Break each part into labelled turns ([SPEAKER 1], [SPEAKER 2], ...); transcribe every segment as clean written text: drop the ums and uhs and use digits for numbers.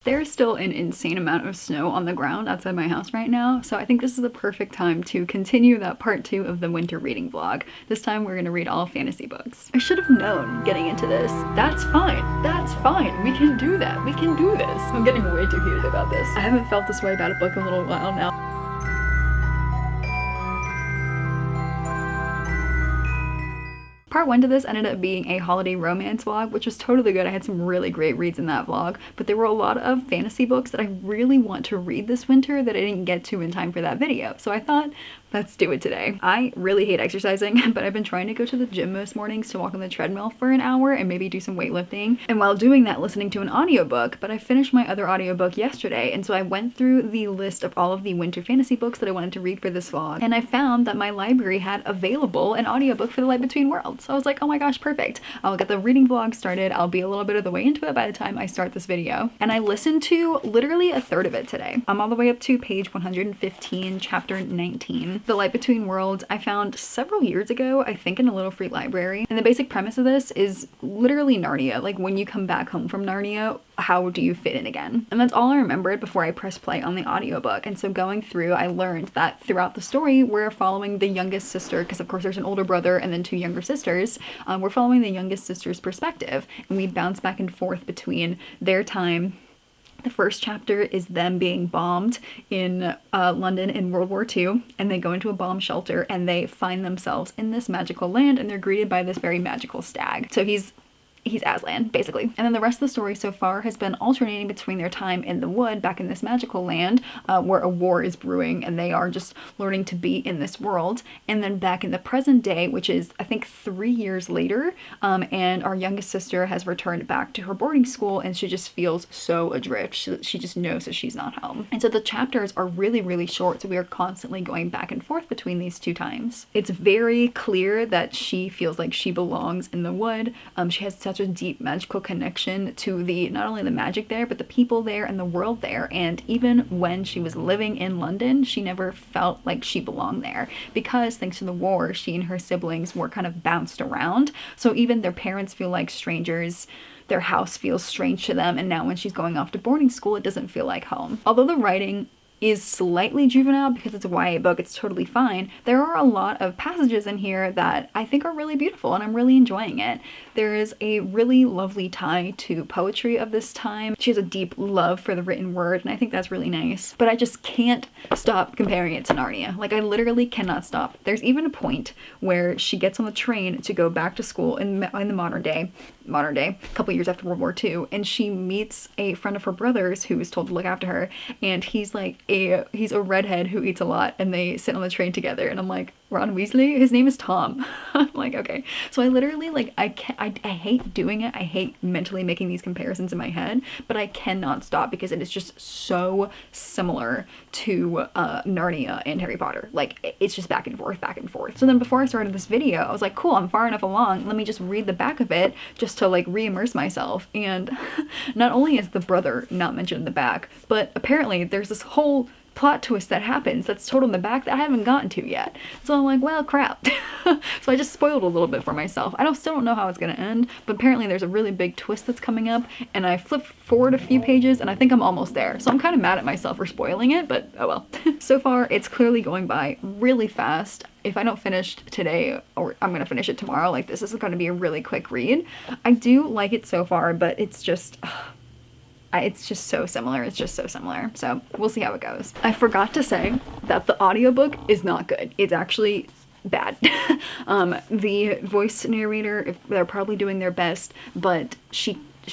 [SPEAKER 1] There's still an insane amount of snow on the ground outside my house right now, so I think this is the perfect time to continue that part 2 of the winter reading vlog. This time we're gonna read all fantasy books. I should have known getting into this. That's fine. That's fine. We can do that. We can do this. I'm getting way too heated about this. I haven't felt this way about a book in a little while now. Part 1 to this ended up being a holiday romance vlog, which was totally good. I had some really great reads in that vlog, but there were a lot of fantasy books that I really want to read this winter that I didn't get to in time for that video. So I thought, let's do it today. I really hate exercising, but I've been trying to go to the gym most mornings to walk on the treadmill for an hour and maybe do some weightlifting. And while doing that, listening to an audiobook, but I finished my other audiobook yesterday, and so I went through the list of all of the winter fantasy books that I wanted to read for this vlog, and I found that my library had available an audiobook for The Light Between Worlds. So I was like, oh my gosh, perfect. I'll get the reading vlog started. I'll be a little bit of the way into it by the time I start this video. And I listened to literally a third of it today. I'm all the way up to page 115, chapter 19. The Light Between Worlds I found several years ago, I think in a little free library. And the basic premise of this is literally Narnia. Like, when you come back home from Narnia, how do you fit in again? And that's all I remembered before I pressed play on the audiobook. And so going through, I learned that throughout the story, we're following the youngest sister, because of course there's an older brother and then 2 younger sisters. We're following the youngest sister's perspective, and we bounce back and forth between their time. The first chapter is them being bombed in London in World War II, and they go into a bomb shelter and they find themselves in this magical land, and they're greeted by this very magical stag. So he's Aslan, basically. And then the rest of the story so far has been alternating between their time in the wood back in this magical land where a war is brewing and they are just learning to be in this world, and then back in the present day, which is I think 3 years later, and our youngest sister has returned back to her boarding school and she just feels so adrift. She just knows that she's not home. And so the chapters are really, really short, so we are constantly going back and forth between these 2 times. It's very clear that she feels like she belongs in the wood. She has such a deep magical connection to not only the magic there, but the people there and the world there. And even when she was living in London, she never felt like she belonged there, because thanks to the war, she and her siblings were kind of bounced around. So even their parents feel like strangers. Their house feels strange to them, and now when she's going off to boarding school, it doesn't feel like home. Although the writing is slightly juvenile because it's a YA book, it's totally fine. There are a lot of passages in here that I think are really beautiful, and I'm really enjoying it. There is a really lovely tie to poetry of this time. She has a deep love for the written word, and I think that's really nice. But I just can't stop comparing it to Narnia. Like, I literally cannot stop. There's even a point where she gets on the train to go back to school in the modern day, a couple years after World War II, and she meets a friend of her brother's who is told to look after her, and he's a redhead who eats a lot, and they sit on the train together, and I'm like, Ron Weasley? His name is Tom. I'm like, okay. So I literally, like, I hate doing it. I hate mentally making these comparisons in my head, but I cannot stop because it is just so similar to Narnia and Harry Potter. Like, it's just back and forth, back and forth. So then before I started this video, I was like, cool, I'm far enough along. Let me just read the back of it just to, like, re-immerse myself. And not only is the brother not mentioned in the back, but apparently there's this whole plot twist that happens that's told in the back that I haven't gotten to yet. So I'm like, well, crap. So I just spoiled a little bit for myself. I still don't know how it's gonna end, but apparently there's a really big twist that's coming up, and I flipped forward a few pages and I think I'm almost there. So I'm kind of mad at myself for spoiling it, but oh well. So far, it's clearly going by really fast. If I don't finish today, or I'm gonna finish it tomorrow, like, this is gonna be a really quick read. I do like it so far, but it's just so similar. It's just so similar. So we'll see how it goes. I forgot to say that the audiobook is not good. It's actually bad. The voice narrator, they're probably doing their best, but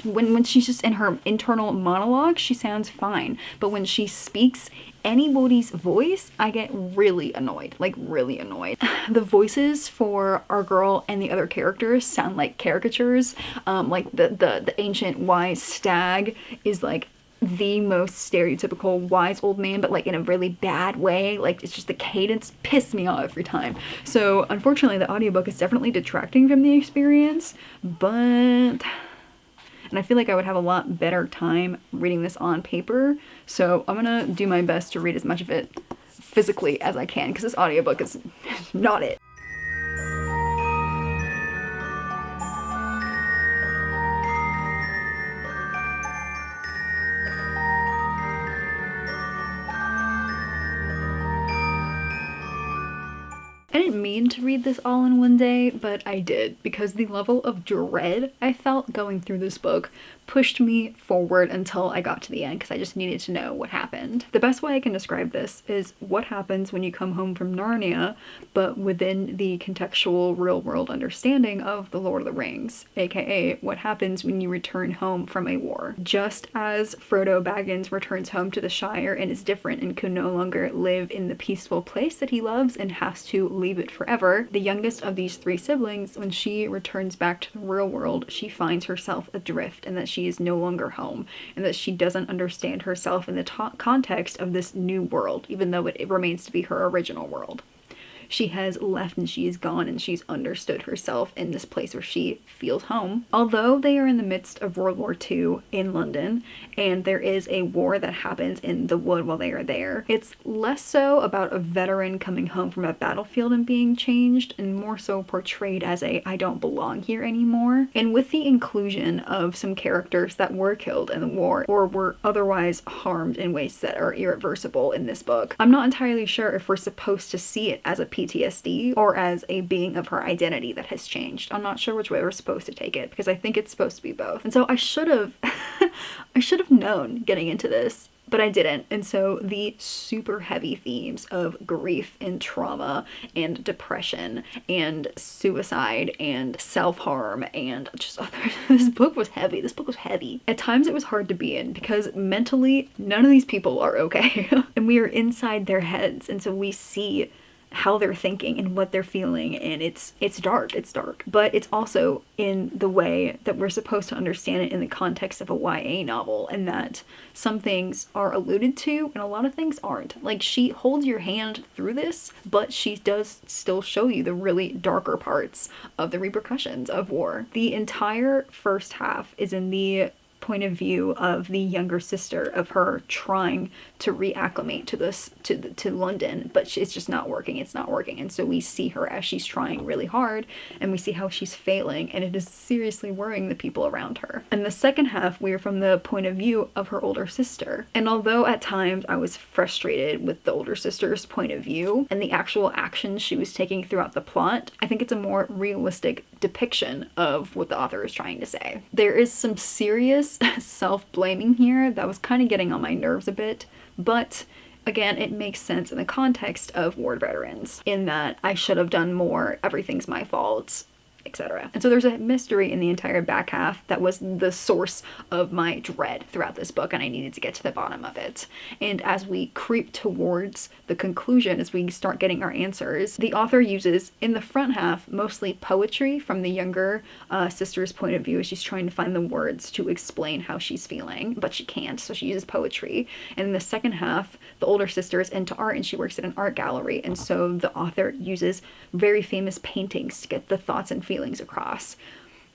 [SPEAKER 1] when she's just in her internal monologue, she sounds fine. But when she speaks anybody's voice, I get really annoyed, like really annoyed. The voices for our girl and the other characters sound like caricatures. Like the ancient wise stag is like the most stereotypical wise old man, but like in a really bad way. Like, it's just the cadence pissed me off every time. So unfortunately the audiobook is definitely detracting from the experience, and I feel like I would have a lot better time reading this on paper. So I'm gonna do my best to read as much of it physically as I can, because this audiobook is not it. I didn't mean to read this all in one day, but I did, because the level of dread I felt going through this book pushed me forward until I got to the end, because I just needed to know what happened. The best way I can describe this is what happens when you come home from Narnia, but within the contextual real-world understanding of The Lord of the Rings, aka what happens when you return home from a war. Just as Frodo Baggins returns home to the Shire and is different and can no longer live in the peaceful place that he loves and has to leave it forever, the youngest of these three siblings, when she returns back to the real world, she finds herself adrift and that she is no longer home, and that she doesn't understand herself in the context of this new world, even though it remains to be her original world. She has left and she is gone, and she's understood herself in this place where she feels home. Although they are in the midst of World War II in London, and there is a war that happens in the wood while they are there, it's less so about a veteran coming home from a battlefield and being changed, and more so portrayed as a I don't belong here anymore. And with the inclusion of some characters that were killed in the war or were otherwise harmed in ways that are irreversible in this book, I'm not entirely sure if we're supposed to see it as a PTSD or as a being of her identity that has changed. I'm not sure which way we're supposed to take it, because I think it's supposed to be both. And so I should have I should have known getting into this, but I didn't. And so the super heavy themes of grief and trauma and depression and suicide and self-harm and just this book was heavy. This book was heavy. At times it was hard to be in, because mentally none of these people are okay. And we are inside their heads, and so we see how they're thinking and what they're feeling, and it's dark, but it's also in the way that we're supposed to understand it in the context of a YA novel, and that some things are alluded to and a lot of things aren't. Like, she holds your hand through this, but she does still show you the really darker parts of the repercussions of war. The entire first half is in the point of view of the younger sister, of her trying to reacclimate to London, but it's just not working. It's not working. And so we see her as she's trying really hard, and we see how she's failing, and it is seriously worrying the people around her. And the second half, we are from the point of view of her older sister. And although at times I was frustrated with the older sister's point of view and the actual actions she was taking throughout the plot, I think it's a more realistic depiction of what the author is trying to say. There is some serious self-blaming here that was kind of getting on my nerves a bit, but again, it makes sense in the context of war veterans, in that I should have done more, everything's my fault, etc. And so there's a mystery in the entire back half that was the source of my dread throughout this book, and I needed to get to the bottom of it. And as we creep towards the conclusion, as we start getting our answers, the author uses, in the front half, mostly poetry from the younger sister's point of view, as she's trying to find the words to explain how she's feeling, but she can't, so she uses poetry. And in the second half, the older sister is into art, and she works at an art gallery, and so the author uses very famous paintings to get the thoughts and feelings across.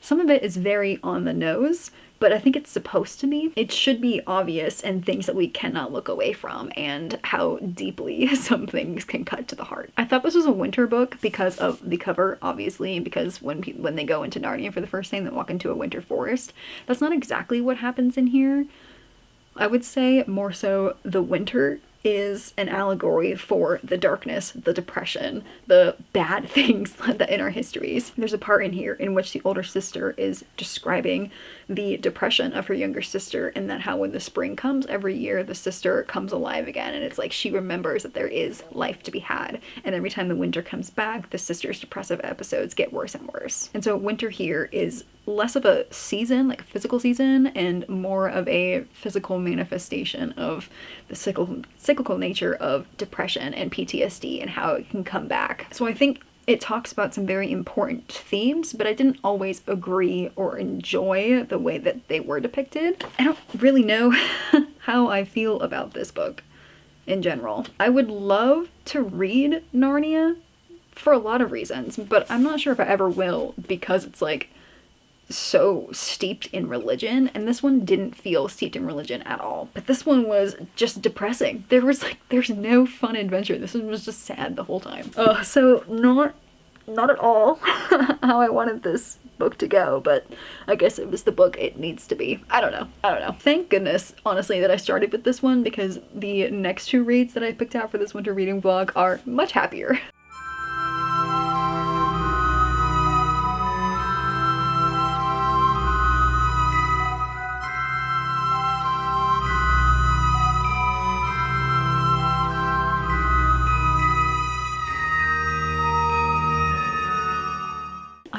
[SPEAKER 1] Some of it is very on the nose, but I think it's supposed to be. It should be obvious, and things that we cannot look away from, and how deeply some things can cut to the heart. I thought this was a winter book because of the cover, obviously, because when they go into Narnia for the first time, they walk into a winter forest. That's not exactly what happens in here. I would say more so the winter is an allegory for the darkness, the depression, the bad things that in our histories. There's a part in here in which the older sister is describing the depression of her younger sister, and that how when the spring comes every year, the sister comes alive again, and it's like she remembers that there is life to be had, and every time the winter comes back, the sister's depressive episodes get worse and worse. And so winter here is less of a season, like a physical season, and more of a physical manifestation of the cyclical nature of depression and PTSD and how it can come back. So I think it talks about some very important themes, but I didn't always agree or enjoy the way that they were depicted. I don't really know how I feel about this book in general. I would love to read Narnia for a lot of reasons, but I'm not sure if I ever will, because it's like so steeped in religion, and this one didn't feel steeped in religion at all. But this one was just depressing. There's no fun adventure. This one was just sad the whole time. So not at all how I wanted this book to go, but I guess it was the book it needs to be. I don't know. Thank goodness, honestly, that I started with this one, because the next two reads that I picked out for this winter reading vlog are much happier.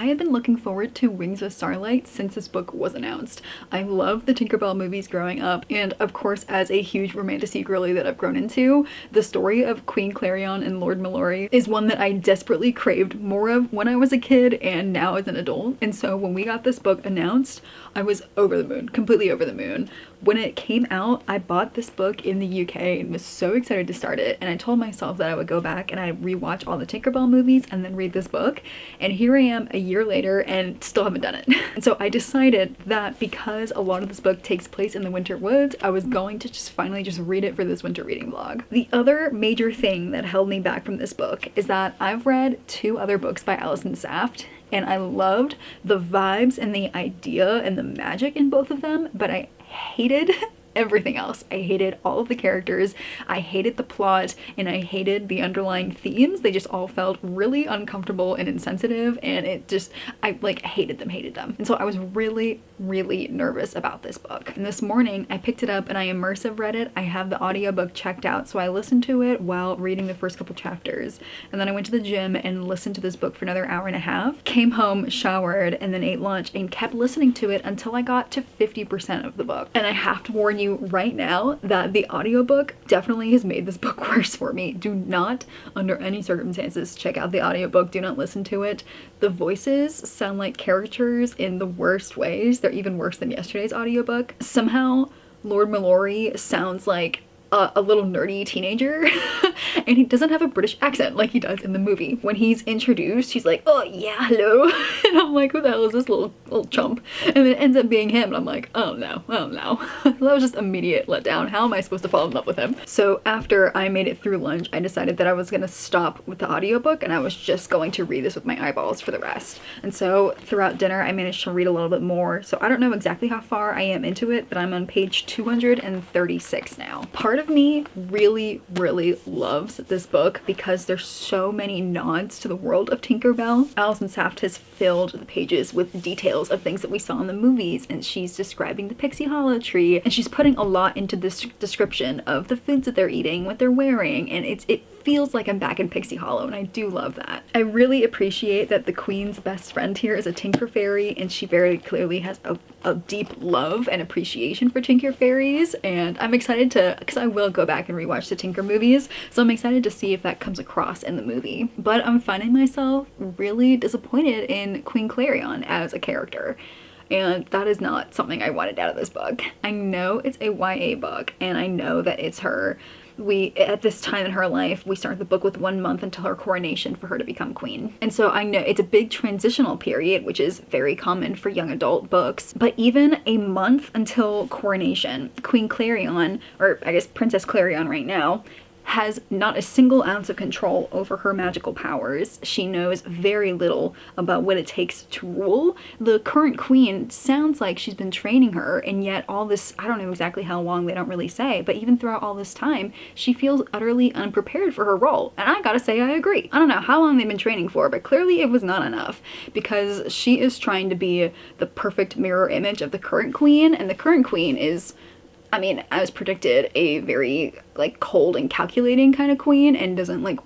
[SPEAKER 1] I have been looking forward to Wings of Starlight since this book was announced. I loved the Tinkerbell movies growing up, and of course, as a huge romantasy girly that I've grown into, the story of Queen Clarion and Lord Mallory is one that I desperately craved more of when I was a kid and now as an adult. And so when we got this book announced, I was over the moon, completely over the moon. When it came out, I bought this book in the UK and was so excited to start it, and I told myself that I would go back and I'd rewatch all the Tinkerbell movies and then read this book, and here I am a year later and still haven't done it. And so I decided that because a lot of this book takes place in the winter woods, I was going to just finally just read it for this winter reading vlog. The other major thing that held me back from this book is that I've read 2 other books by Allison Saft, and I loved the vibes and the idea and the magic in both of them, but I hated everything else. I hated all of the characters, I hated the plot, and I hated the underlying themes. They just all felt really uncomfortable and insensitive, and it just, I like hated them. And so I was really nervous about this book. And this morning I picked it up and I immersive read it. I have the audiobook checked out, so I listened to it while reading the first couple chapters. And then I went to the gym and listened to this book for another hour and a half, came home, showered, and then ate lunch and kept listening to it until I got to 50% of the book. And I have to warn you right now that the audiobook definitely has made this book worse for me. Do not, under any circumstances, check out the audiobook. Do not listen to it. The voices sound like caricatures in the worst ways. They're even worse than yesterday's audiobook. Somehow, Lord Mallory sounds like a little nerdy teenager and he doesn't have a British accent like he does in the movie. When he's introduced, he's like, oh yeah, hello. And I'm like, who the hell is this little chump? And then it ends up being him and I'm like, oh no. That was just immediate letdown. How am I supposed to fall in love with him? So after I made it through lunch, I decided that I was gonna stop with the audiobook and I was just going to read this with my eyeballs for the rest. And so throughout dinner, I managed to read a little bit more. So I don't know exactly how far I am into it, but I'm on page 236 now. Part of me really loves this book because there's so many nods to the world of Tinkerbell. Allison Saft has filled the pages with details of things that we saw in the movies, and she's describing the Pixie Hollow tree, and she's putting a lot into this description of the foods that they're eating, what they're wearing, and it feels like I'm back in Pixie Hollow, and I do love that. I really appreciate that the Queen's best friend here is a Tinker Fairy, and she very clearly has a deep love and appreciation for Tinker Fairies, and I'm excited to, because I will go back and rewatch the Tinker movies, so I'm excited to see if that comes across in the movie. But I'm finding myself really disappointed in Queen Clarion as a character. And that is not something I wanted out of this book. I know it's a YA book, and I know that it's her. At this time in her life, we start the book with 1 month until her coronation for her to become queen. And so I know it's a big transitional period, which is very common for young adult books. But even a month until coronation, Queen Clarion, or I guess Princess Clarion right now, has not a single ounce of control over her magical powers. She knows very little about what it takes to rule. The current queen sounds like she's been training her, and yet all this, I don't know exactly how long, they don't really say, but even throughout all this time, she feels utterly unprepared for her role. And I gotta say, I agree. I don't know how long they've been training for, but clearly it was not enough, because she is trying to be the perfect mirror image of the current queen, and the current queen is, I mean, as predicted, a very, like, cold and calculating kind of queen, and doesn't, like,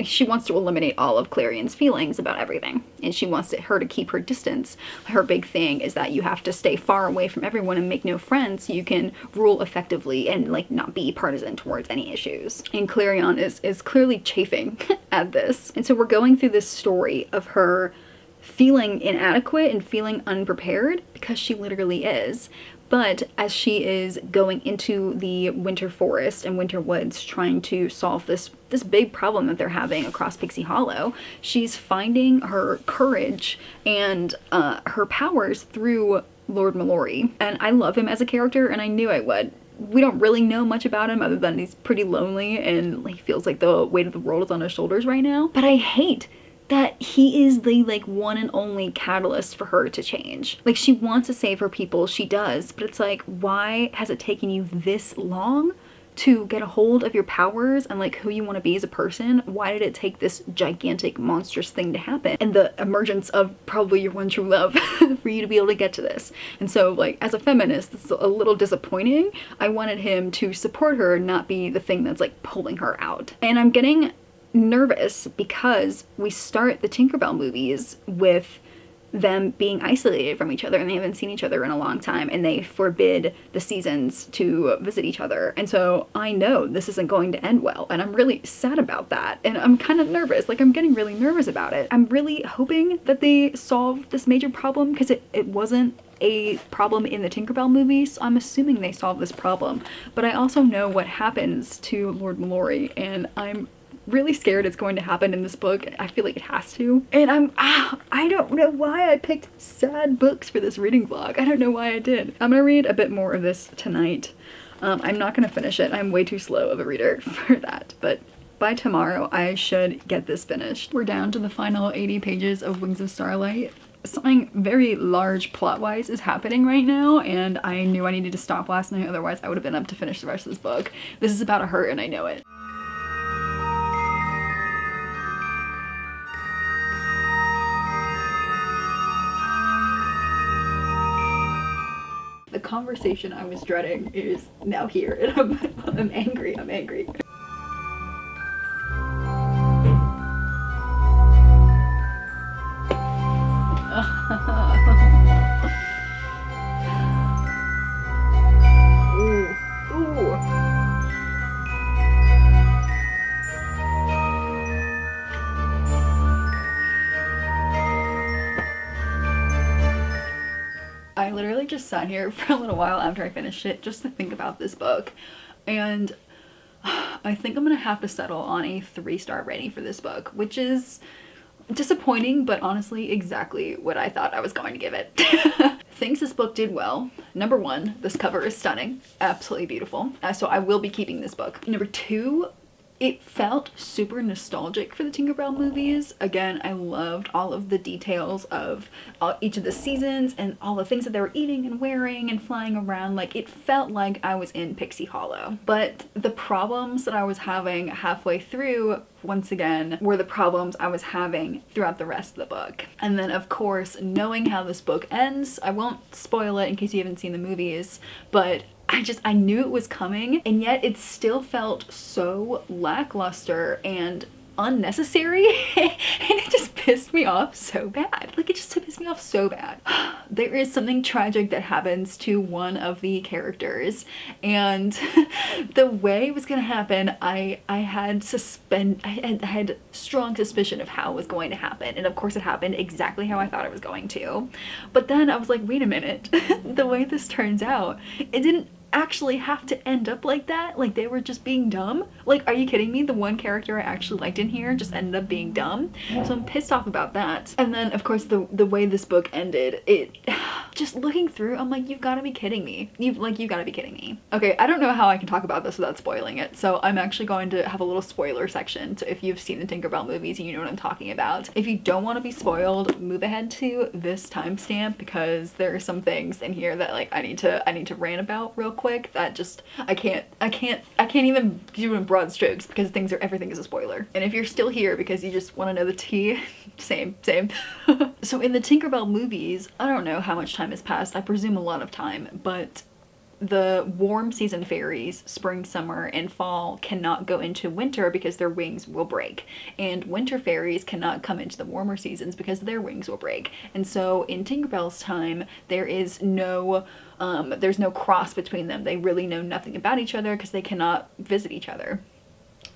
[SPEAKER 1] she wants to eliminate all of Clarion's feelings about everything, and she wants her to keep her distance. Her big thing is that you have to stay far away from everyone and make no friends so you can rule effectively and, like, not be partisan towards any issues. And Clarion is clearly chafing at this. And so we're going through this story of her feeling inadequate and feeling unprepared, because she literally is. But as she is going into the winter forest and winter woods trying to solve this big problem that they're having across Pixie Hollow, she's finding her courage and her powers through Lord Mallory. And I love him as a character, and I knew I would. We don't really know much about him other than he's pretty lonely and he feels like the weight of the world is on his shoulders right now. But I hate that he is the, like, one and only catalyst for her to change. Like, she wants to save her people, she does, but it's like, why has it taken you this long to get a hold of your powers and, like, who you want to be as a person? Why did it take this gigantic, monstrous thing to happen, and the emergence of probably your one true love for you to be able to get to this? And so, like, as a feminist, it's a little disappointing. I wanted him to support her, not be the thing that's, like, pulling her out. And I'm getting nervous because we start the Tinkerbell movies with them being isolated from each other, and they haven't seen each other in a long time, and they forbid the seasons to visit each other. And so I know this isn't going to end well, and I'm really sad about that, and I'm kind of nervous. Like, I'm getting really nervous about it. I'm really hoping that they solve this major problem, because it wasn't a problem in the Tinkerbell movie, so I'm assuming they solve this problem. But I also know what happens to Lord Mallory, and I'm really scared it's going to happen in this book. I feel like it has to. And I don't know why I picked sad books for this reading vlog. I don't know why I did. I'm gonna read a bit more of this tonight. I'm not gonna finish it. I'm way too slow of a reader for that, but by tomorrow I should get this finished. We're down to the final 80 pages of Wings of Starlight. Something very large plot-wise is happening right now, and I knew I needed to stop last night, otherwise I would have been up to finish the rest of this book. This is about a hurt, and I know it. The conversation I was dreading is now here, and I'm angry. I'm angry. Ooh. Ooh. I literally just sat here for a little while after I finished it just to think about this book, and I think I'm gonna have to settle on a 3-star rating for this book, which is disappointing, but honestly exactly what I thought I was going to give it. Things this book did well. Number 1, this cover is stunning, absolutely beautiful, so I will be keeping this book. Number 2, it felt super nostalgic for the Tinkerbell movies. Again, I loved all of the details of each of the seasons and all the things that they were eating and wearing and flying around. Like, it felt like I was in Pixie Hollow. But the problems that I was having halfway through, once again, were the problems I was having throughout the rest of the book. And then, of course, knowing how this book ends, I won't spoil it in case you haven't seen the movies, but I knew it was coming, and yet it still felt so lackluster and unnecessary and it just pissed me off so bad. Like, it just pissed me off so bad. There is something tragic that happens to one of the characters, and the way it was gonna happen, I had strong suspicion of how it was going to happen, and of course it happened exactly how I thought it was going to. But then I was like, wait a minute, the way this turns out, it didn't actually have to end up like that. Like, they were just being dumb. Like, are you kidding me? The one character I actually liked in here just ended up being dumb. So I'm pissed off about that. And then, of course, the way this book ended, it just looking through, I'm like, you've got to be kidding me. You've got to be kidding me. Okay, I don't know how I can talk about this without spoiling it, so I'm actually going to have a little spoiler section. So if you've seen the Tinkerbell movies and you know what I'm talking about, if you don't want to be spoiled, move ahead to this timestamp, because there are some things in here that, like, I need to rant about real quick that just I can't even do in broad strokes, because everything is a spoiler. And if you're still here because you just want to know the tea, same. So in the Tinkerbell movies, I don't know how much time has passed, I presume a lot of time, but the warm season fairies, spring, summer, and fall, cannot go into winter because their wings will break. And winter fairies cannot come into the warmer seasons because their wings will break. And so in Tinkerbell's time, there's no cross between them. They really know nothing about each other because they cannot visit each other.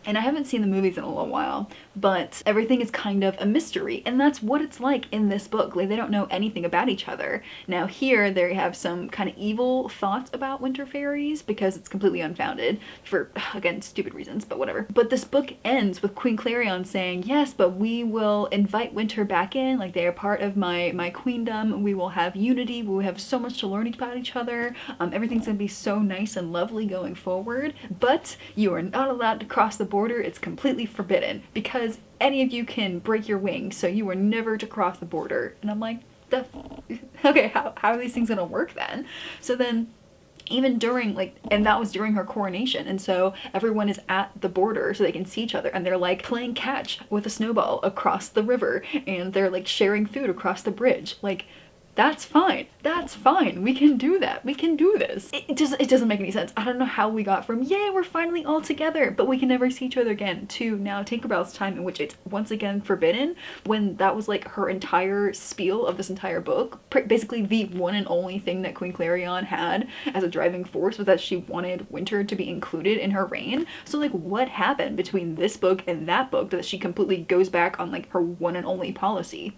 [SPEAKER 1] And I haven't seen the movies in a little while, but everything is kind of a mystery, and that's what it's like in this book. Like, they don't know anything about each other. Now here, they have some kind of evil thoughts about winter fairies because it's completely unfounded for, again, stupid reasons, but whatever. But this book ends with Queen Clarion saying, yes, but we will invite winter back in, like, they are part of my queendom, we will have unity, we will have so much to learn about each other, everything's gonna be so nice and lovely going forward, but you are not allowed to cross the border. It's completely forbidden because any of you can break your wings, so you are never to cross the border. And I'm like, okay, how are these things gonna work then? So then, even during, like, and that was during her coronation, and so everyone is at the border so they can see each other, and they're like playing catch with a snowball across the river, and they're like sharing food across the bridge. Like, That's fine. That's fine. We can do that. We can do this. It doesn't make any sense. I don't know how we got from, yay, we're finally all together, but we can never see each other again, to now Tinkerbell's time in which it's once again forbidden, when that was like her entire spiel of this entire book. Basically the one and only thing that Queen Clarion had as a driving force was that she wanted winter to be included in her reign. So like what happened between this book and that book that she completely goes back on like her one and only policy?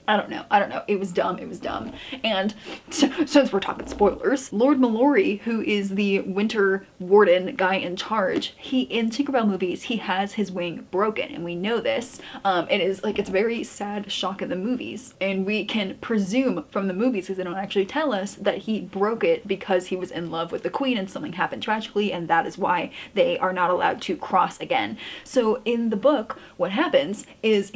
[SPEAKER 1] I don't know. It was dumb. And since we're talking spoilers, Lord Mallory, who is the winter warden guy in charge, in Tinkerbell movies, he has his wing broken, and we know this. It's a very sad shock in the movies, and we can presume from the movies, because they don't actually tell us, that he broke it because he was in love with the queen and something happened tragically, and that is why they are not allowed to cross again. So in the book, what happens is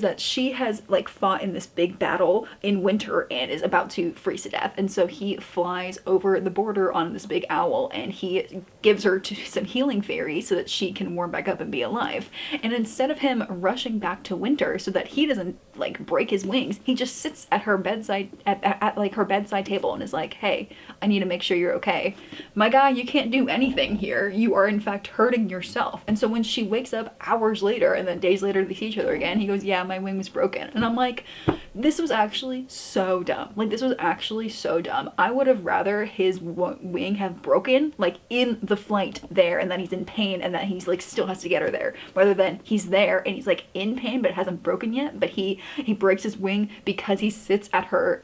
[SPEAKER 1] that she has like fought in this big battle in winter and is about to freeze to death, and so he flies over the border on this big owl and he gives her to some healing fairies so that she can warm back up and be alive. And instead of him rushing back to winter so that he doesn't like break his wings, he just sits at her bedside at like her bedside table and is like, hey, I need to make sure you're okay. My guy, you can't do anything here. You are in fact hurting yourself. And so when she wakes up hours later and then days later they see each other again, he goes, yeah, my wing was broken. And I'm like, this was actually so dumb. Like, this was actually so dumb. I would have rather his wing have broken like in the flight there, and then he's in pain and that he's like still has to get her there, rather than he's there and he's like in pain but it hasn't broken yet, but he breaks his wing because he sits at her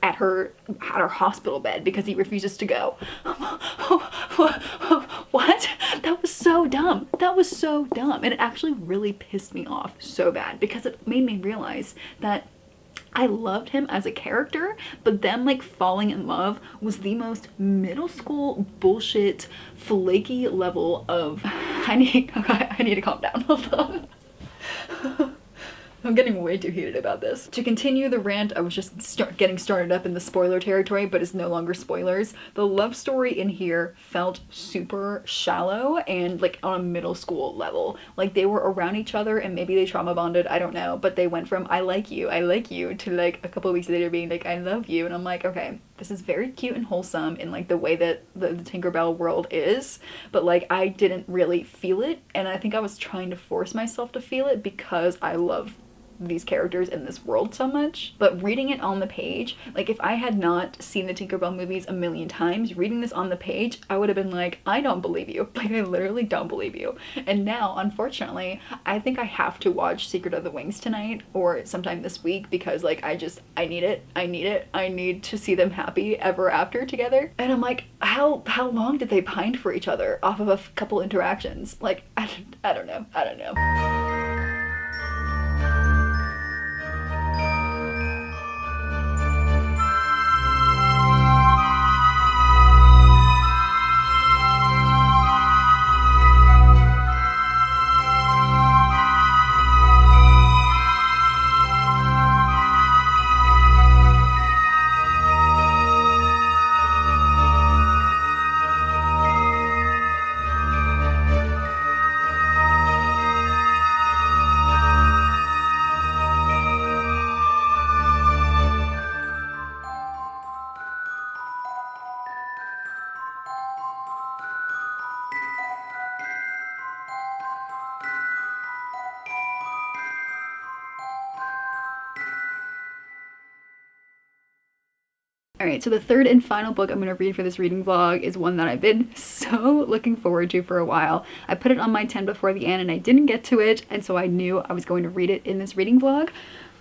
[SPEAKER 1] hospital bed because he refuses to go. What? That was so dumb. That was so dumb. And it actually really pissed me off so bad because it made me realize that I loved him as a character, but them like falling in love was the most middle school bullshit flaky level of I need to calm down. Hold on. I'm getting way too heated about this. To continue the rant, I was just getting started up in the spoiler territory, but it's no longer spoilers. The love story in here felt super shallow and like on a middle school level. Like they were around each other and maybe they trauma bonded, I don't know, but they went from I like you to like a couple of weeks later being like I love you, and I'm like, okay, this is very cute and wholesome in like the way that the Tinkerbell world is, but like I didn't really feel it, and I think I was trying to force myself to feel it because I love these characters in this world so much. But reading it on the page, like if I had not seen the Tinkerbell movies a million times, reading this on the page, I would have been like, I don't believe you. Like I literally don't believe you. And now, unfortunately, I think I have to watch Secret of the Wings tonight or sometime this week because like I need it. I need to see them happy ever after together. And I'm like, how long did they pine for each other off of a couple interactions? Like, I don't know. Alright, so the third and final book I'm going to read for this reading vlog is one that I've been so looking forward to for a while. I put it on my 10 before the end and I didn't get to it, and so I knew I was going to read it in this reading vlog.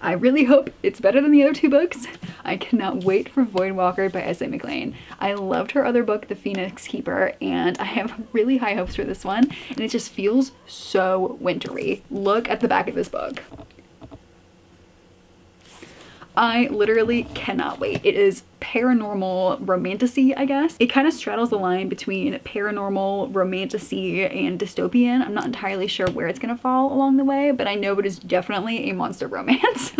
[SPEAKER 1] I really hope it's better than the other two books. I cannot wait for Voidwalker by S.A. MacLean. I loved her other book, The Phoenix Keeper, and I have really high hopes for this one, and it just feels so wintry. Look at the back of this book. I literally cannot wait. It is paranormal romantasy, I guess. It kind of straddles the line between paranormal, romantasy, and dystopian. I'm not entirely sure where it's gonna fall along the way, but I know it is definitely a monster romance.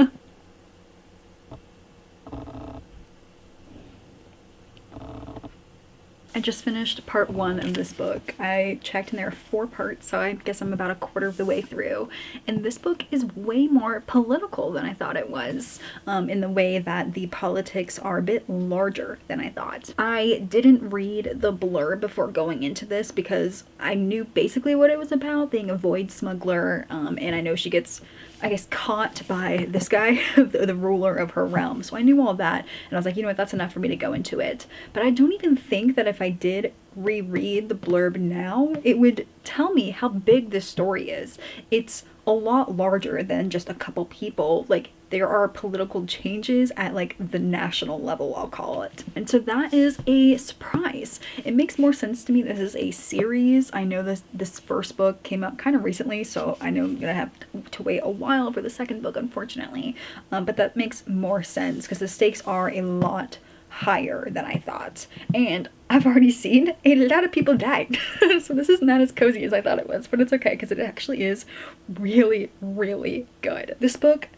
[SPEAKER 1] I just finished part 1 of this book. I checked and there are 4 parts, so I guess I'm about a quarter of the way through. And this book is way more political than I thought it was, in the way that the politics are a bit larger than I thought. I didn't read the blurb before going into this because I knew basically what it was about, being a void smuggler, and I know she gets, I guess, caught by this guy, the ruler of her realm. So I knew all that, and I was like, you know what, that's enough for me to go into it. But I don't even think that if I did reread the blurb now, it would tell me how big this story is. It's a lot larger than just a couple people. Like, there are political changes at like the national level, I'll call it. And so that is a surprise. It makes more sense to me this is a series. I know this first book came out kind of recently, so I know I'm gonna have to wait a while for the second book, unfortunately. But that makes more sense because the stakes are a lot higher than I thought. And I've already seen a lot of people died. So this is not as cozy as I thought it was, but it's okay because it actually is really, really good. This book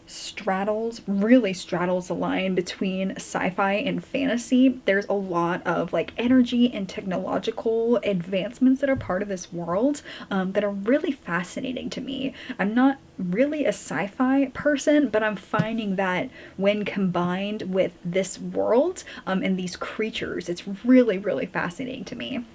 [SPEAKER 1] really straddles the line between sci-fi and fantasy. There's a lot of like energy and technological advancements that are part of this world that are really fascinating to me. I'm not really a sci-fi person, but I'm finding that when combined with this world and these creatures, it's really, really fascinating to me.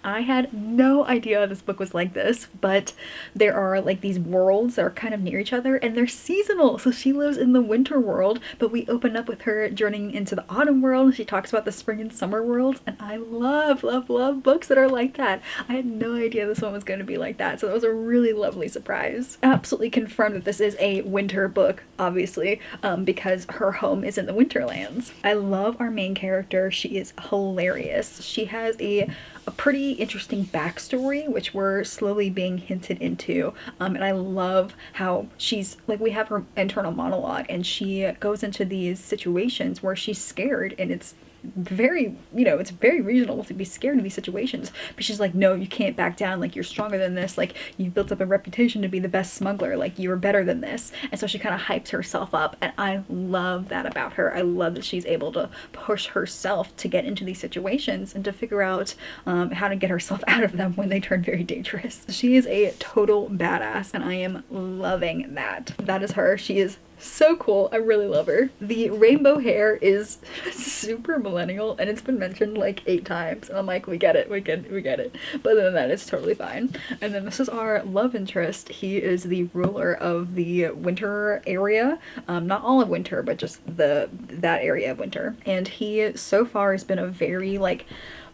[SPEAKER 1] I had no idea this book was like this, but there are like these worlds that are kind of near each other and they're seasonal. So she lives in the winter world, but we open up with her journeying into the autumn world and she talks about the spring and summer worlds, and I love, love, love books that are like that. I had no idea this one was going to be like that, so that was a really lovely surprise. Absolutely confirmed that this is a winter book, obviously, because her home is in the Winterlands. I love our main character. She is hilarious. She has a pretty interesting backstory, which we're slowly being hinted into, and I love how she's like, we have her internal monologue and she goes into these situations where she's scared, and it's very, you know, it's very reasonable to be scared in these situations, but she's like, no, you can't back down, like, you're stronger than this, like, you built up a reputation to be the best smuggler, like, you're better than this. And so she kind of hypes herself up, and I love that about her. I love that she's able to push herself to get into these situations and to figure out how to get herself out of them when they turn very dangerous. She is a total badass, and I am loving that. That is her. She is so cool. I really love her. The rainbow hair is super millennial, and it's been mentioned like 8 times, and I'm like, we get it, we get it. But other than that, it's totally fine. And then this is our love interest. He is the ruler of the winter area, not all of winter, but just that area of winter. And he so far has been a very, like,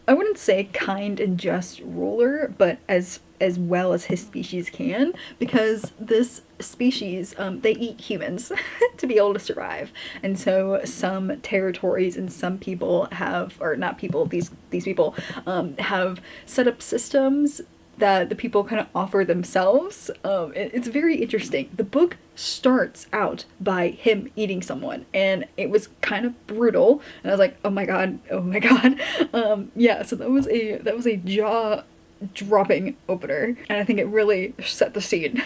[SPEAKER 1] I wouldn't say kind and just ruler, but as well as his species can, because this species, they eat humans to be able to survive. And so some territories and some people have, or not people, these people have set up systems that the people kind of offer themselves. It's very interesting. The book starts out by him eating someone, and it was kind of brutal, and I was like, oh my god. Yeah, so that was a jaw dropping opener, and I think it really set the scene.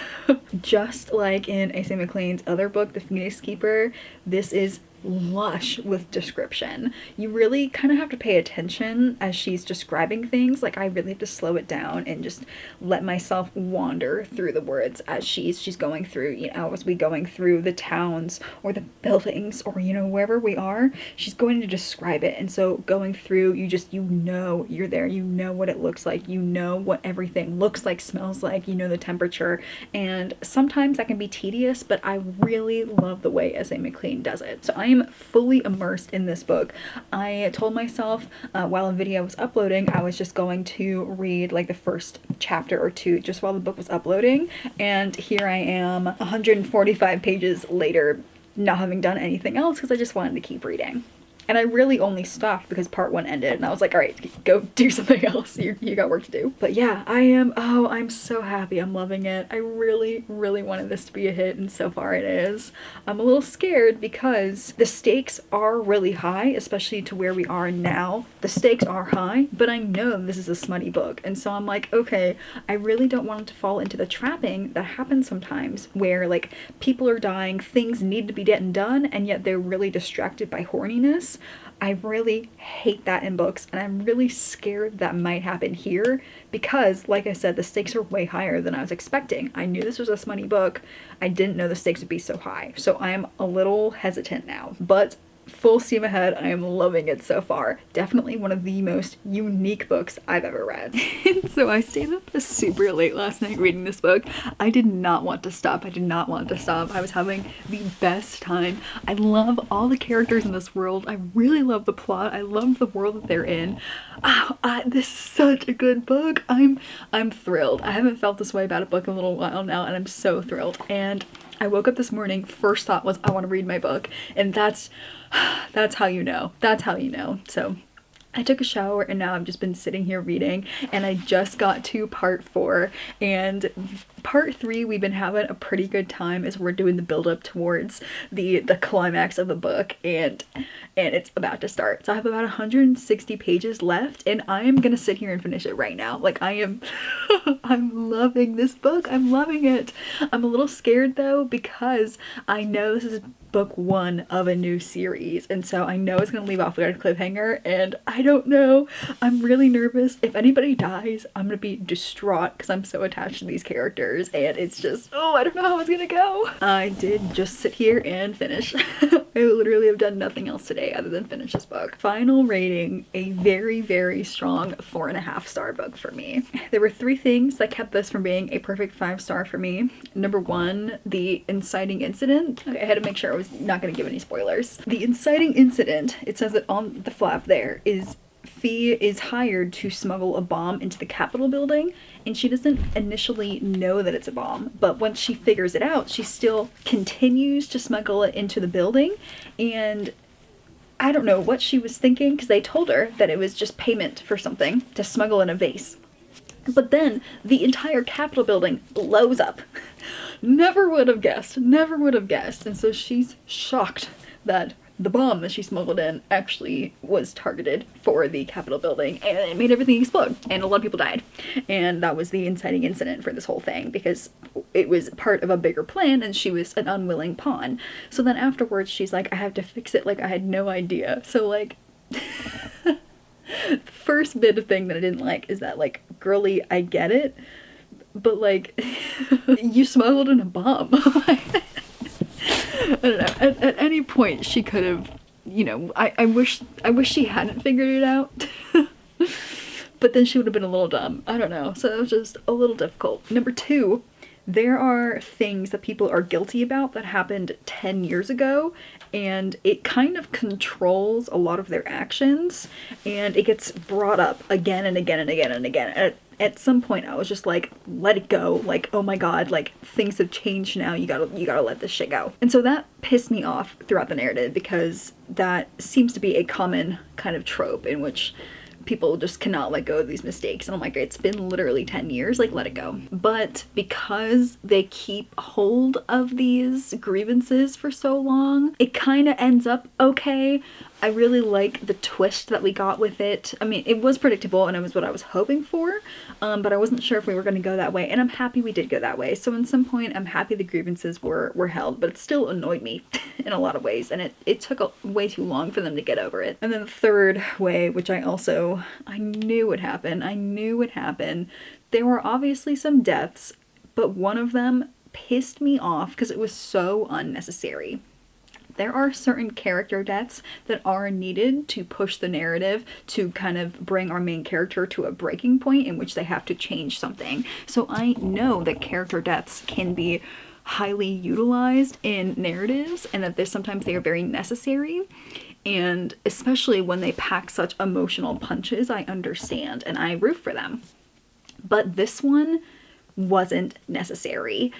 [SPEAKER 1] Just like in A.C. MacLean's other book, The Phoenix Keeper, this is lush with description. You really kind of have to pay attention as she's describing things. Like, I really have to slow it down and just let myself wander through the words as she's going through, you know, as we going through the towns or the buildings or, you know, wherever we are, she's going to describe it. And so going through, you know you're there, you know what it looks like, you know what everything looks like, smells like, you know the temperature, and sometimes that can be tedious, but I really love the way S.A. MacLean does it. So I am fully immersed in this book. I told myself while a video was uploading, I was just going to read like the first chapter or 2 just while the book was uploading, and here I am 145 pages later, not having done anything else because I just wanted to keep reading. And I really only stopped because part 1 ended, and I was like, all right, go do something else. You got work to do. But yeah, I'm so happy. I'm loving it. I really, really wanted this to be a hit, and so far it is. I'm a little scared because the stakes are really high, especially to where we are now. The stakes are high, but I know this is a smutty book, and so I'm like, okay, I really don't want it to fall into the trapping that happens sometimes where, like, people are dying, things need to be getting done, and yet they're really distracted by horniness. stakes. I really hate that in books, and I'm really scared that might happen here because, like I said, the stakes are way higher than I was expecting. I knew this was a smutty book. I didn't know the stakes would be so high. So I am a little hesitant now, but full steam ahead. I am loving it so far. Definitely one of the most unique books I've ever read. So I stayed up super late last night reading this book. I did not want to stop. I did not want to stop. I was having the best time. I love all the characters in this world. I really love the plot. I love the world that they're in. This is such a good book. I'm thrilled. I haven't felt this way about a book in a little while now, and I'm so thrilled. And I woke up this morning, first thought was I want to read my book, and that's how you know. That's how you know. So I took a shower and now I've just been sitting here reading, and I just got to part 4, and part 3 we've been having a pretty good time as we're doing the build up towards the climax of the book, and it's about to start. So I have about 160 pages left, and I am gonna sit here and finish it right now. Like I'm loving this book. I'm loving it. I'm a little scared though because I know this is book 1 of a new series, and so I know it's gonna leave off with a cliffhanger, and I don't know. I'm really nervous. If anybody dies, I'm gonna be distraught because I'm so attached to these characters, and it's just, oh, I don't know how it's gonna go. I did just sit here and finish. I literally have done nothing else today other than finish this book. Final rating, a very, very strong 4.5-star book for me. There were 3 things that kept this from being a perfect 5-star for me. Number 1, the inciting incident. Okay, I had to make sure I was not going to give any spoilers. The inciting incident, it says it on the flap there, is Fee is hired to smuggle a bomb into the Capitol building, and she doesn't initially know that it's a bomb, but once she figures it out, she still continues to smuggle it into the building, and I don't know what she was thinking because they told her that it was just payment for something to smuggle in a vase. But then the entire Capitol building blows up. Never would have guessed, never would have guessed. And so she's shocked that the bomb that she smuggled in actually was targeted for the Capitol building, and it made everything explode, and a lot of people died. And that was the inciting incident for this whole thing, because it was part of a bigger plan and she was an unwilling pawn. So then afterwards she's like, I have to fix it, like I had no idea. So like first bit of thing that I didn't like is that, like, girly, I get it, but like you smuggled in a bomb. I don't know, at any point she could have, you know, I wish she hadn't figured it out. But then she would have been a little dumb. I don't know. So it was just a little difficult. Number 2, there are things that people are guilty about that happened 10 years ago, and it kind of controls a lot of their actions, and it gets brought up again and again and again and again. At some point I was just like, let it go, like, oh my god, like, things have changed now, you gotta let this shit go. And so that pissed me off throughout the narrative, because that seems to be a common kind of trope in which people just cannot let go of these mistakes, and I'm like, it's been literally 10 years, like, let it go. But because they keep hold of these grievances for so long, it kind of ends up okay. I really like the twist that we got with it. I mean, it was predictable and it was what I was hoping for, but I wasn't sure if we were going to go that way, and I'm happy we did go that way. So in some point, I'm happy the grievances were held, but it still annoyed me in a lot of ways, and it took way too long for them to get over it. And then the third way, which I knew would happen. I knew would happen. There were obviously some deaths, but one of them pissed me off because it was so unnecessary. There are certain character deaths that are needed to push the narrative, to kind of bring our main character to a breaking point in which they have to change something. So I know that character deaths can be highly utilized in narratives, and that sometimes they are very necessary. And especially when they pack such emotional punches, I understand and I root for them. But this one wasn't necessary.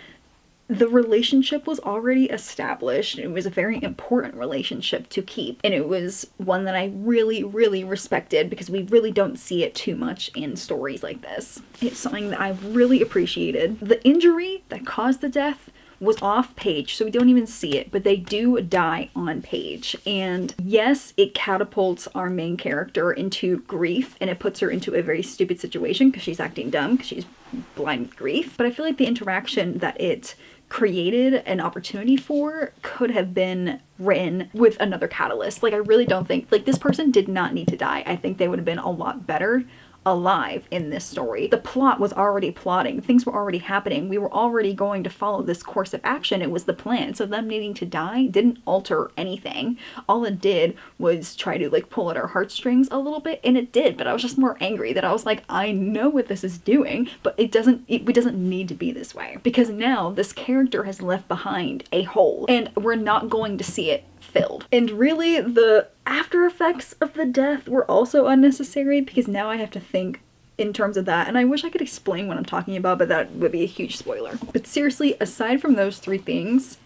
[SPEAKER 1] The relationship was already established. It was a very important relationship to keep, and it was one that I really, really respected, because we really don't see it too much in stories like this. It's something that I really appreciated. The injury that caused the death was off page, so we don't even see it, but they do die on page. And yes, it catapults our main character into grief, and it puts her into a very stupid situation because she's acting dumb, because she's blind with grief. But I feel like the interaction that it created an opportunity for could have been written with another catalyst. Like, I really don't think, like, this person did not need to die. I think they would have been a lot better alive in this story. The plot was already plotting. Things were already happening. We were already going to follow this course of action. It was the plan. So them needing to die didn't alter anything. All it did was try to like pull at our heartstrings a little bit, and it did, but I was just more angry that I was like, I know what this is doing, but it doesn't need to be this way, because now this character has left behind a hole and we're not going to see it filled. And really, the after effects of the death were also unnecessary, because now I have to think in terms of that, and I wish I could explain what I'm talking about, but that would be a huge spoiler. But seriously, aside from those three things,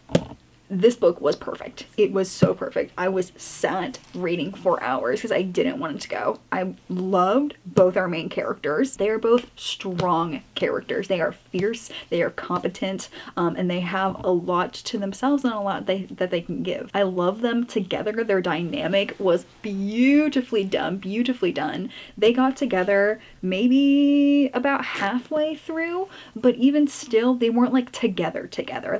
[SPEAKER 1] this book was perfect. It was so perfect. I was sat reading for hours because I didn't want it to go. I loved both our main characters. They are both strong characters. They are fierce, they are competent, and they have a lot to themselves and a lot that they can give. I love them together. Their dynamic was beautifully done, beautifully done. They got together maybe about halfway through, but even still, they weren't like together.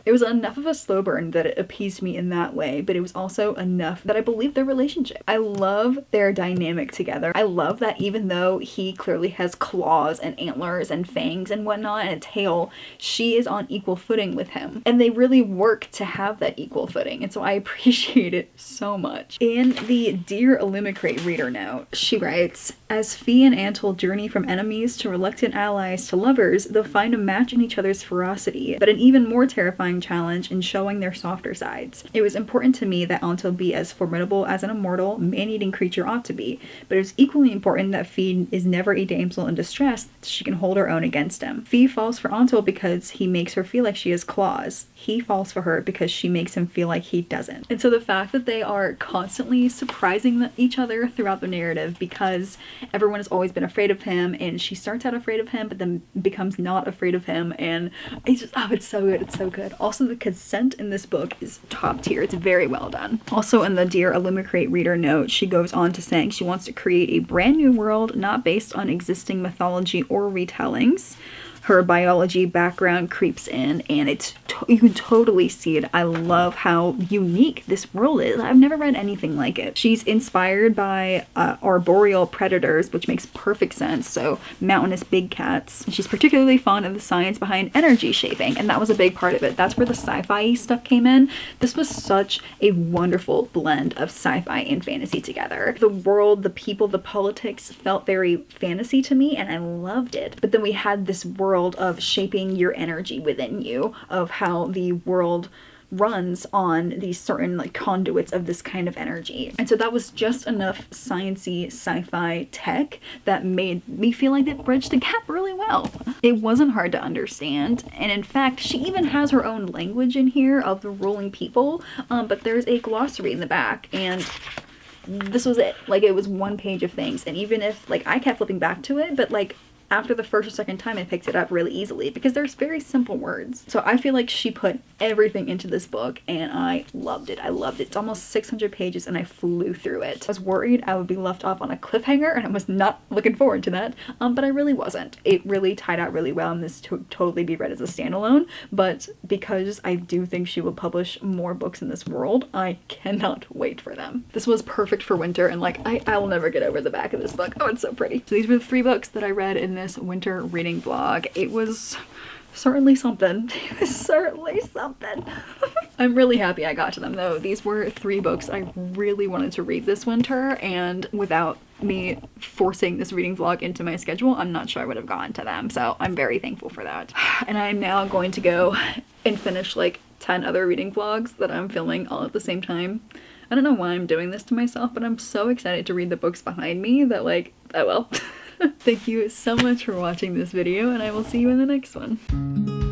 [SPEAKER 1] It was enough of a slow burn that it appeased me in that way, but it was also enough that I believed their relationship. I love their dynamic together. I love that even though he clearly has claws and antlers and fangs and whatnot and a tail, she is on equal footing with him. And they really work to have that equal footing. And so I appreciate it so much. In the Dear Elimicrate reader note, she writes, as Fee and Antle journey from enemies to reluctant allies to lovers, they'll find a match in each other's ferocity, but an even more terrifying challenge in showing their softer sides. It was important to me that Antle be as formidable as an immortal, man-eating creature ought to be, but it was equally important that Fee is never a damsel in distress, that she can hold her own against him. Fee falls for Antle because he makes her feel like she has claws. He falls for her because she makes him feel like he doesn't. And so the fact that they are constantly surprising each other throughout the narrative, because everyone has always been afraid of him, and she starts out afraid of him, but then becomes not afraid of him, and it's just, oh, it's so good, it's so good. Also, the consent in this book is top tier. It's very well done. Also, in the Dear Elimicrate reader note, she goes on to saying she wants to create a brand new world not based on existing mythology or retellings. Her biology background creeps in, and you can totally see it. I love how unique this world is. I've never read anything like it. She's inspired by arboreal predators, which makes perfect sense. So mountainous big cats. She's particularly fond of the science behind energy shaping, and that was a big part of it. That's where the sci-fi stuff came in. This was such a wonderful blend of sci-fi and fantasy together. The world, the people, the politics felt very fantasy to me, and I loved it. But then we had this world of shaping your energy within you, of how the world runs on these certain like conduits of this kind of energy. And so that was just enough sciencey sci-fi tech that made me feel like it bridged the gap really well. It wasn't hard to understand, and in fact she even has her own language in here of the ruling people, but there's a glossary in the back, and this was it. Like, it was one page of things, and even if like I kept flipping back to it, but like after the first or second time I picked it up really easily, because there's very simple words. So I feel like she put everything into this book, and I loved it. I loved it. It's almost 600 pages and I flew through it. I was worried I would be left off on a cliffhanger, and I was not looking forward to that, but I really wasn't. It really tied out really well, and this could totally be read as a standalone, but because I do think she will publish more books in this world, I cannot wait for them. This was perfect for winter, and like I will never get over the back of this book. Oh, it's so pretty. So these were the 3 books that I read in this winter reading vlog. It was certainly something. It was certainly something. I'm really happy I got to them though. These were 3 books I really wanted to read this winter, and without me forcing this reading vlog into my schedule, I'm not sure I would have gotten to them. So I'm very thankful for that. And I'm now going to go and finish like 10 other reading vlogs that I'm filming all at the same time. I don't know why I'm doing this to myself, but I'm so excited to read the books behind me that like, oh well. Thank you so much for watching this video, and I will see you in the next one.